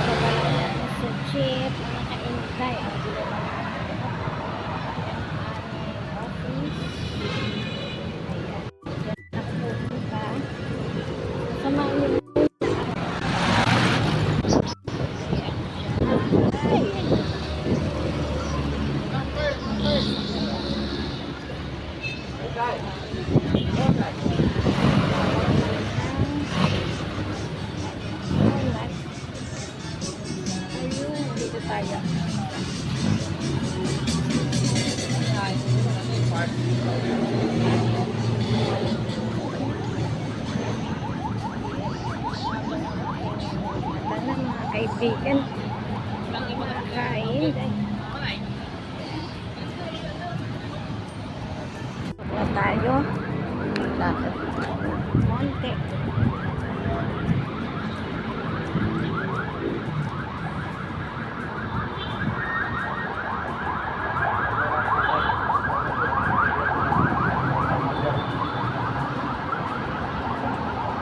Bababa lang namin sa jeep. Mga kaintay. Ang gulo lang namin. Ang aming office. Ayan. Diyan nakapunta. Samahan niyo. Dito tayo. Sana mga kaibigan. Kain. Wala tayo. Lakad konti.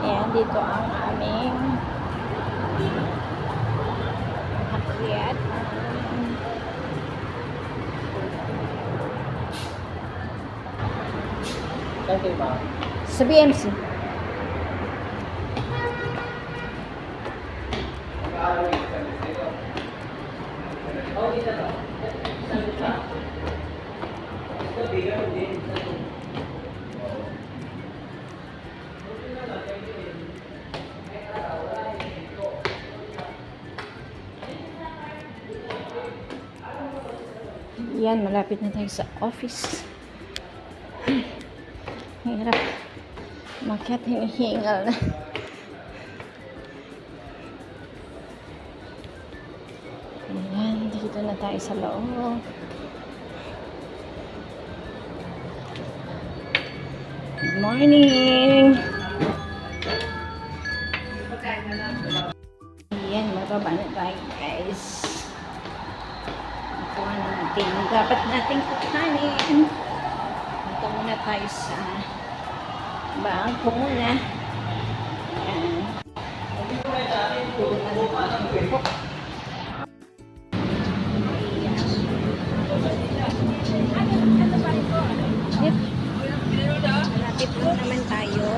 Ayan, dito ang aming hakyat. Sa BMC. Yan, malapit na tayo sa office. Hirap. Makyat, hinihingal na. Ayan, dito na tayo sa loob. Good morning! Ayan, mababa na tayo, guys. Nakuha na natin yung dapat nating kukanin. Punta muna tayo sa bangko muna. Ayan. Tulungan natin ang grupo. Malapit lang naman tayo.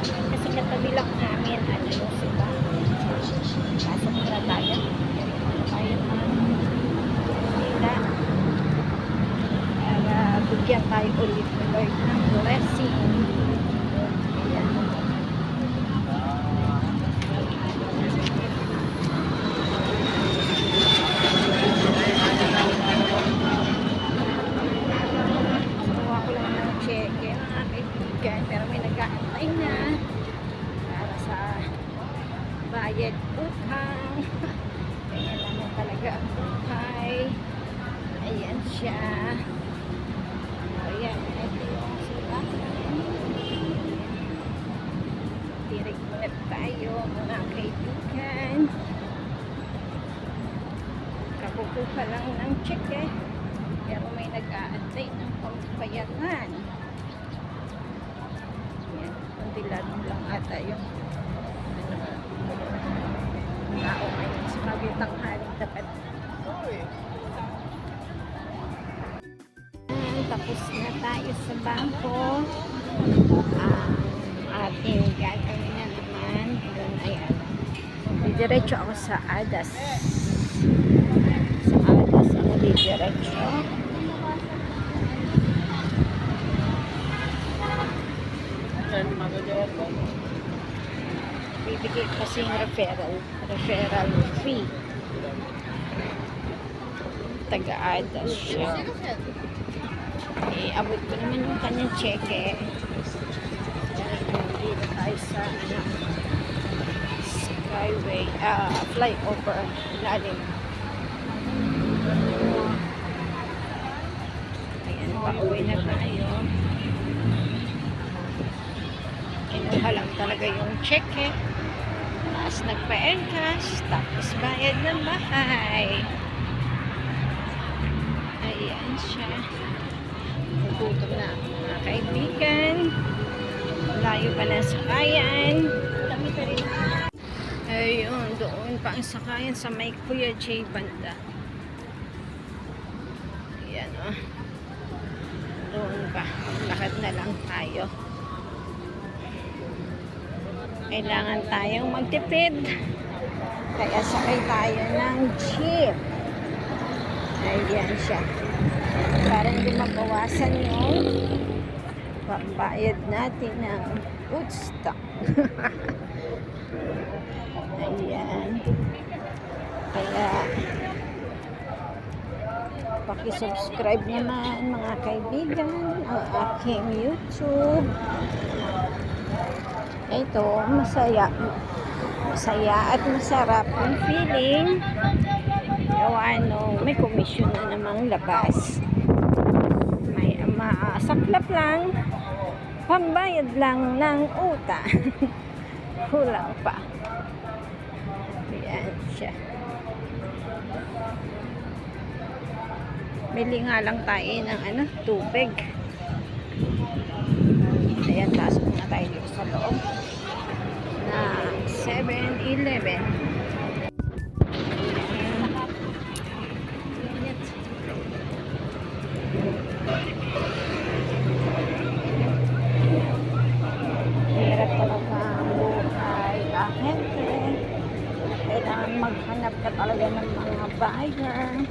Kasi katabi lang namin. Ano yung sila. Pasok na tayo. Tayo ang sila. Para bigyan tayo ulit ng Lord ng blessing. Ayan. Kuha ko lang ng cheque mga kaibigan. Pero may nag-aantay na para sa bayad utang. Ayan naman talaga ang buhay. Ayan siya. Ayan, ito yung sila. Tirik muna tayo mga kaibigan. Kakukuha lang ng cheque. Pero may nag-aantay ng pagbayaran. Ayan, kundilan lang ata yung tao ngayon sa magitang haling dapat. Tapos na tayo sa bangko. Ating gagawin na naman. Doon, ayan. Didiretso ako sa ADAS. Sa ADAS ako didiretso. Bibigay kasi yung referral fee. Taga-ADAS siya. Abot ko naman yung kanyang cheque. Dito tayo sa skyway, flyover lalim. Ayan, pauwi na tayo. Kinuha lang talaga yung cheque. Tapos nagpa-encash. Tapos bayad ng bahay. Ayan siya. Nagutom na ako mga kaibigan. Layo pa na sa bayan. Ayun, doon pa ang sakayan sa may Kuya J banda. Ayan o. Doon pa. Lakad na lang tayo. Kailangan tayong magtipid. Kaya sakay tayo ng jeep. Ayan siya. Para hindi mabawasan yung pambayad natin ng Woodstock. Ayan. Kaya paki-subscribe naman mga kaibigan ang aking YouTube. Ito, masaya at masarap yung feeling. Gawa nung may komisyon na namang labas. May masaklap lang, pambayad lang ng uta. Kulang pa. Ayan siya. Bili nga lang tayo ng tubig. Ayan, pasok na tayo dito sa loob na 7-Eleven. Hirap talaga ang buhay. Ahente. Kailangan maghanap ka talaga ng mga buyer.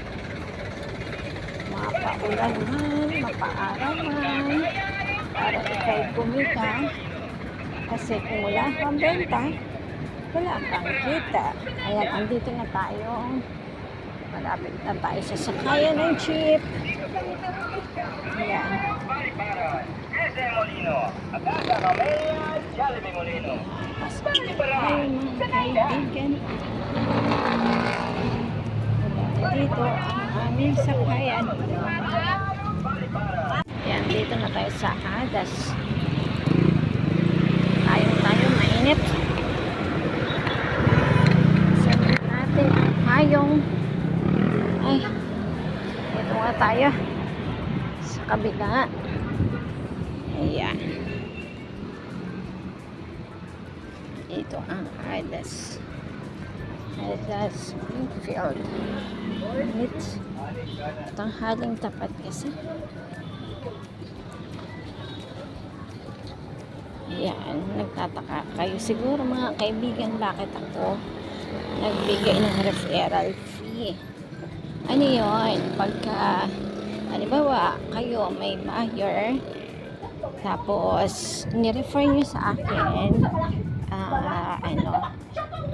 Mapaulan man, mapaaraw man, para ikay kumita. Kasi kung wala kang benta, wala kang kita. Ayan, andito na tayo. Malapit na tayo sa sakayan ng jeep. Ayan. Ay, mga kaibigan. Dito ang aming sakayan. Ayan, dito na tayo sa Adas. Tayo mainit. Sabi natin ang hayong. Ay, dito nga tayo sa kabila. Ayan. Ito ang Adas. Adas Greenfield. Tanghaling tapat kasi. Ayan, nagtataka kayo siguro mga kaibigan bakit ako nagbigay ng referral fee. Ano yun? Pagka halimbawa kayo may buyer tapos nirefer nyo sa akin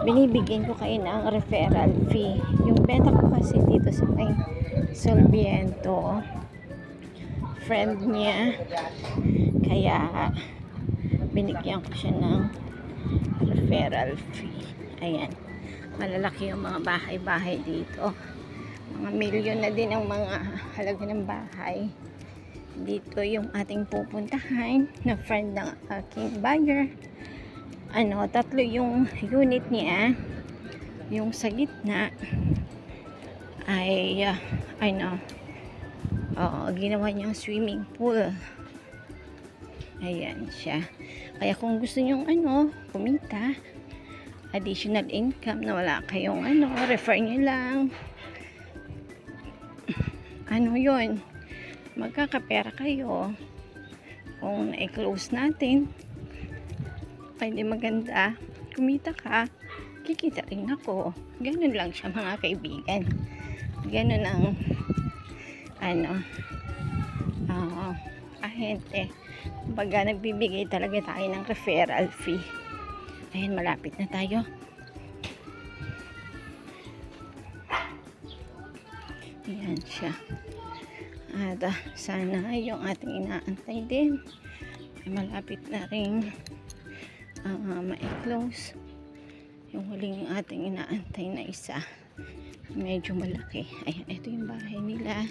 binibigyan ko kayo ng referral fee. Yung benta ko kasi dito sa may Solviento, friend niya, kaya binigyan ko siya ng referral fee. Ayan, malalaki yung mga bahay-bahay dito, mga milyon na din ang mga halaga ng bahay dito. Yung ating pupuntahan na friend ng aking buyer, tatlo yung unit niya. Yung sa gitna ay ginawa niyang swimming pool. Ayan siya. Kaya kung gusto niyong kumita, additional income na wala kayong refer niyo lang. Yun, magkakapera kayo. Kung na-close natin, pwede maganda, kumita ka, kikita rin ako. Ganun lang siya mga kaibigan. Ganun ang ahente. Kumbaga nagbibigay talaga tayo ng referral fee. Ayan, malapit na tayo. Ayan siya. At sana yung ating inaantay din ay malapit na rin ma-close. Yung huling ating inaantay na isa, medyo malaki. Ayan, ito yung bahay nila.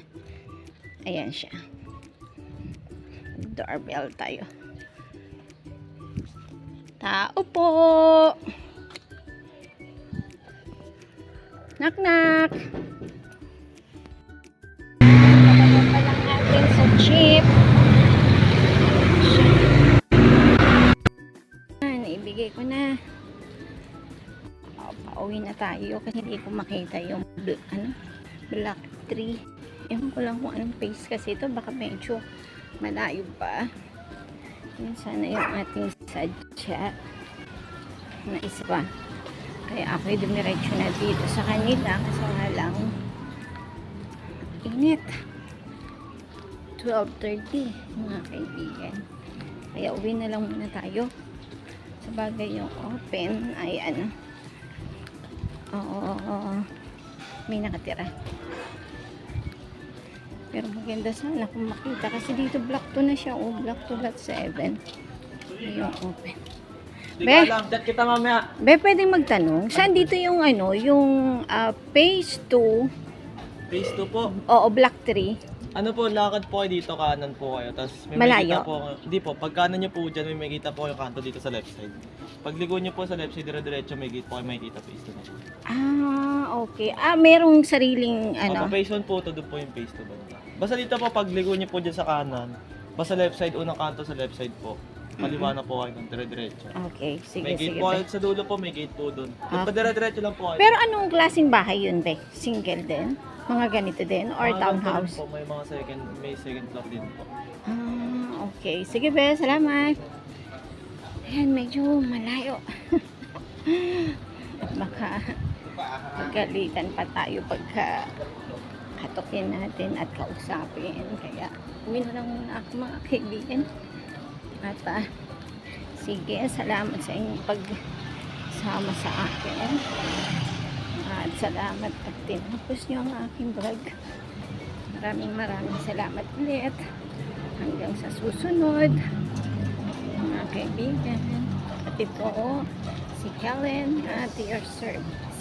Ayan siya. Doorbell tayo. Tao po! Knock knock! Pagkakita lang natin sa jeep. Ibigay ko na. tayo kasi hindi ko makita yung black tree. Ewan ko lang kung anong face kasi ito. Baka medyo malayo pa. Yun sana yung ating sadya na isa pa. Kaya ako'y dumiretso na dito sa kanila kasi nga lang init. 12:30 mga kaibigan. Kaya uwi na lang muna tayo. Sabagay yung open ay ano. Oo, may nakatira. Pero maganda sana kung makita kasi dito block 2 na siya. Block 2 lot 7. Yung open. Hindi ko alam, chat kita mamaya. Be, pwedeng magtanong. Saan dito yung yung phase 2? Phase 2 po. Oo, block 3. Ano po, lakad po kayo dito, kanan po kayo. Tapos may Malayo? makikita po, hindi po, pag kanan nyo po dyan, may makikita po yung kanto dito sa left side. Pag ligo nyo po sa left side, dire-diretso, may gate po kayo makikita phase 2 na. Okay. Merong sariling Opo, phase 1 po, ito doon po yung phase 2 banda. Basta dito po, pag ligo nyo po dyan sa kanan, basta left side, unang kanto sa left side po. Kaliwa na po kayo ng dire-diretso. Okay, sige, May gate sige. po Be. kayo sa dulo po, may gate po doon. Doon Ah. pa dire-diretso lang po kayo. Pero anong klaseng bahay yun, be? Single din? Mga ganito din? Or Mga ganito townhouse? rin Po, may mga second floor din po. Okay. Sige, be. Salamat. Ayan, medyo malayo. Baka pagalitan pa tayo pagka katukin natin at kausapin. Kaya, uwi na lang muna ako mga kaibigan. At sige, salamat sa inyong pagsama sa akin. At salamat at tinapos nyo ang aking vlog. Maraming salamat ulit. Hanggang sa susunod, mga kaibigan. At ito, si Helen at your service.